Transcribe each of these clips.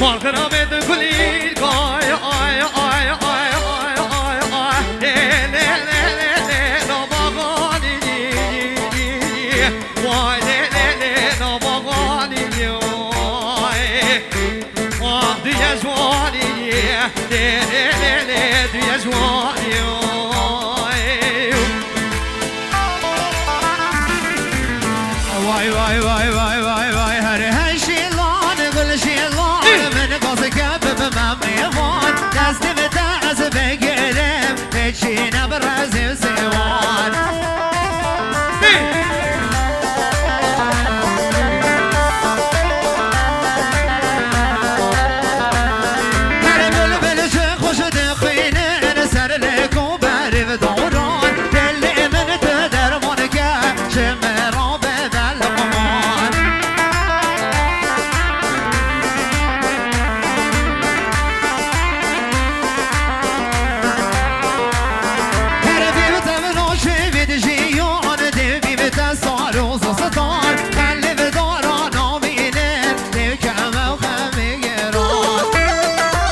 Markına bedü kulir Ay ay ay ay ay ay ay Le le le le No bagani Vay le le le No bagani Ah dünya jwani Le le le le Dünya jwani Vay vay vay vay vay vay Her şey lan gül şey lan Beni gazı kapıp memnun Destimi tazı begirim Peçine biraz sevan Her bülbül çok hoş dıkıyını Serlik o beri ve doğran Delimin tüdermanı Şemir o bedel kuman Her bir temin o şevidi jiyon Dev bir tesar uzun satar Kelli ve daran aminin Dev keme u kemi geran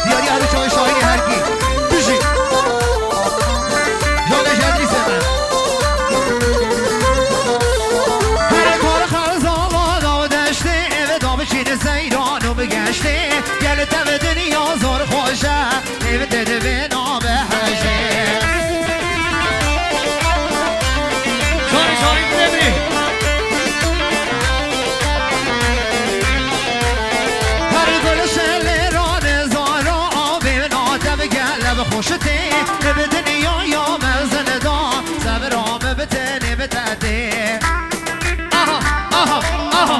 Diyar yarı çoğu şairi herki Düşü Jale jadri semen Her kar kazala da deşti Eve da bişini seyranı bigişti Gel teve dünya zor hoşa Ev dedi bina behşi Şari bilemri Her gül şellerane zara Bina teve gel hoşti Ev dünya ya mezene da Severam biteni bitedi Aha aha aha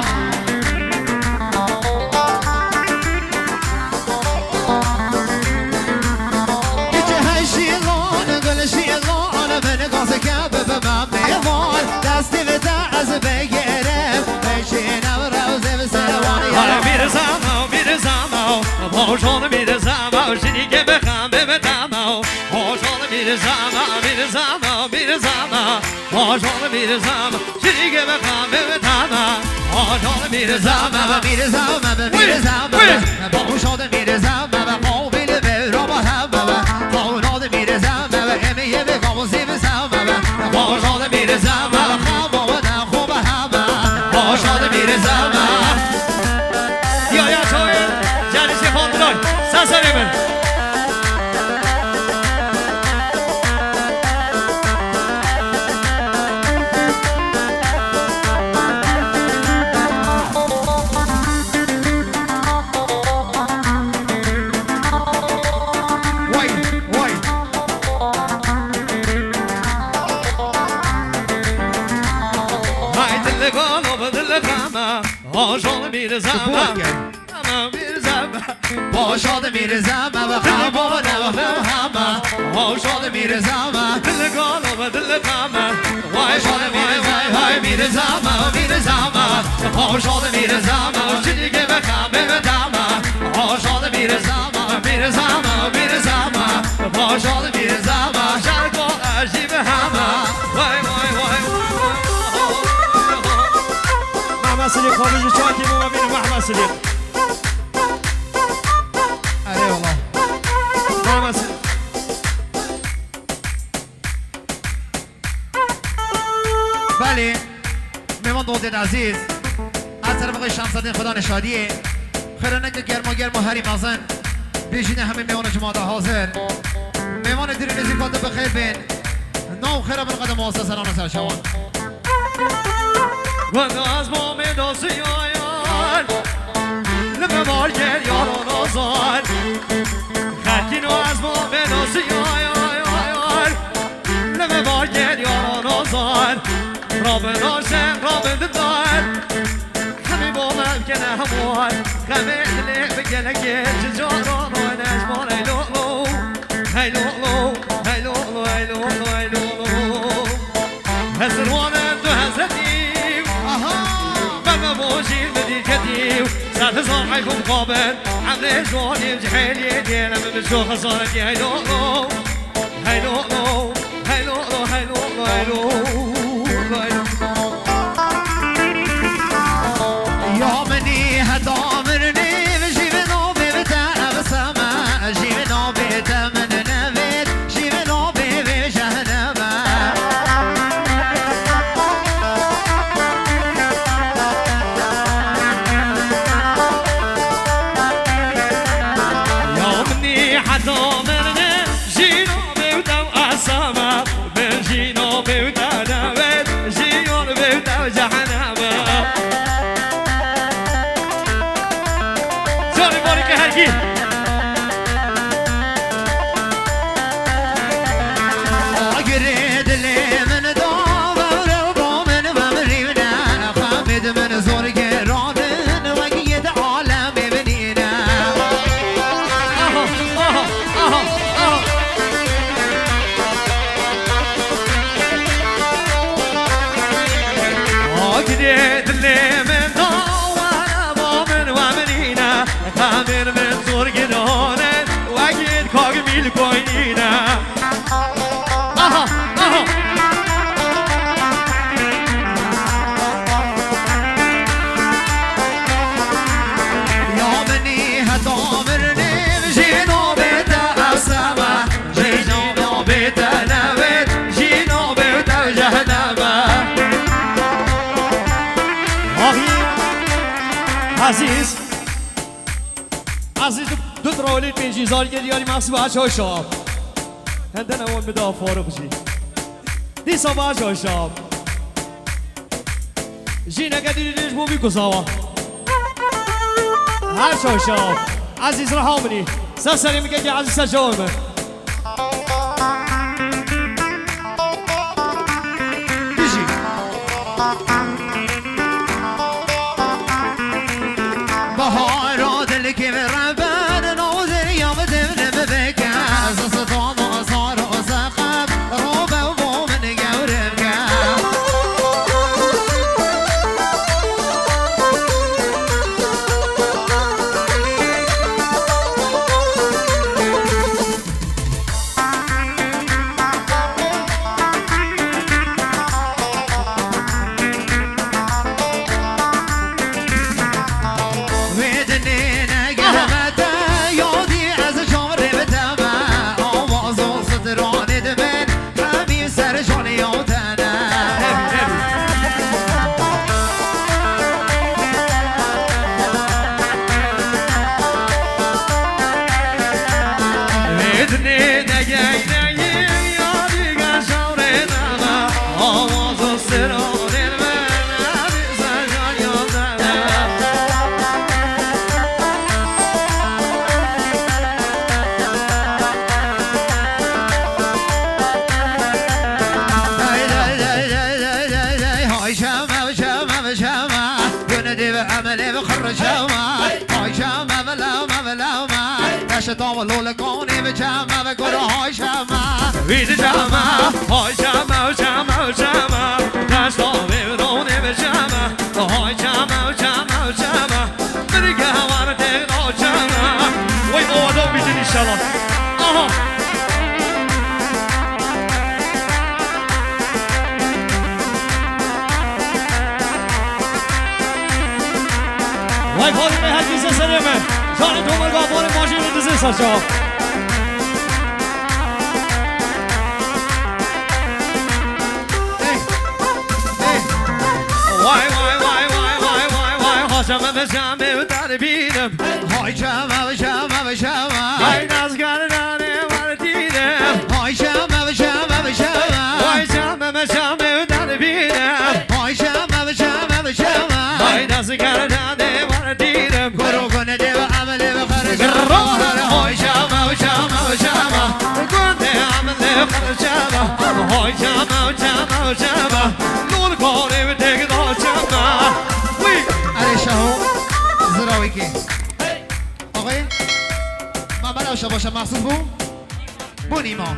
Gece her şey lan gül şey lan Beni gazı kapıp memnun Destimi tazı begirim Peşine biraz sevan Bir zaman Hoş ol bir zaman Şimdi gibi kambe betamam Hoş ol bir zaman Hoş ol bir zaman Şimdi gibi kambe betamam Hoş ol bir zaman Hoş ol bir zaman Qavbil ve rabah Qavul ol bir zaman Emiye ve qavzi ve zaman Hoş ol bir zaman Qavada khubah Hoş ol bir zaman Ya çoğun Canisi kontrol Sen söylemin Vay Hay dille kolu dille kama Hoş ol bir zaman Bir zaman Hoş ol bir zaman Hama Hoş ol bir zaman Dille kolu dille kama Hoş ol bir zaman Hoş ol bir zaman Şimdi gibi kame dama Hoş ol bir zaman Hoş ol bir zaman Şarkı aşibi hama Vay Mahmesini kovucu çatayım ama benim Mahmesini Eyvallah Mahmesini بله مهمان دوست عزیز از طرف آقای شمس‌الدین خدا نشادیه خیرانه که گرما گرما هری مازن بیشینه همه مهمان شما دا حاضر مهمان دیری نزیکاته بخیر بین نام خیره من قدم آسا سلام سرشوان وند از مام داسی آیان لبه بار گل یاران آزار خلکین از مام داسی آیان لبه بار گل یاران آزار رابن آشم رابن دار همه با ممکنه هموار غمه دلی بگله گل جاران و نجمان ای لولو ای لولو ای لولو ای لولو ای لولو هزروانم تو حضرتیم بگم باشیم بدی کدیم سر هزار حیفم قابل عمل جوانیم جهیلی دیلم بشو خسارتی ای لولو ای لولو ای لولو ای لولو ای لولو یا منی هدامرنی و جیب نو به هرگی آگره دل من داور با من ممرینه خامد من زور گرانن وگید عالم ببینینه آها آها آها آها آگره دل من داور با من ممرینه خامد من زور گرانن وگید کاغ میل کوینینه آها آها یا منی حتا مرنیم جینو بیت اسما جینو بیت نوید جینو بیت جهنمه عزیز عزیز دو تراولید پنجی زارگه دیاری مقصی با چه شاب هندن اول بدا فارغ جی دیسا با چه شاب جی نگه دیدیش بو بیکوزاوا هر چه شاب عزیز رها منی سرسری میگه که عزیز سجامه بیجی بهار دل که ربن نوزر یا بدون ببکه ستان و زار و زخم رو به من گورم که ودنی نگهمت یادی از جاره بتمه آواز و سترانه دمن همین سر جان یادنه میدنی نگه نگیم یادی گشاره نمه آواز و سرانه من همین سرجان یادنه هاي شامة شامة شامة يندي بعملي بخرج شامة هاي شامة بلا نشطام لولا كوني بشامة بقول هاي شامة وید جامه های جامه و جامه و جامه دشتا بیرونه به جامه های جامه و جامه و جامه برگه هوانه دیگه جامه وی آدم بیشتر انشالله آها وای پاری به حدیث سریمه جان تو مرگاه بار ماشین رو دزه سرچا وای وای وای وای وای وای وای هاشم به جامعه و در بینم هاي شامة شامة شامة وای نازگردانه ور دیدم هاي شامة شامة شامة وای جامعه به جامعه و در بینم هاي شامة شامة شامة وای نازگردانه ور دیدم گرو کنه دی بعملي بخرج های جامعه و جامعه و جامعه گنده عمله خرجامه های جامعه و جامعه و جامعه نور کاری و دیگه جامعه وی علی شهو زراوی کی آقای من بلاشا باشم مخصوص بو نیما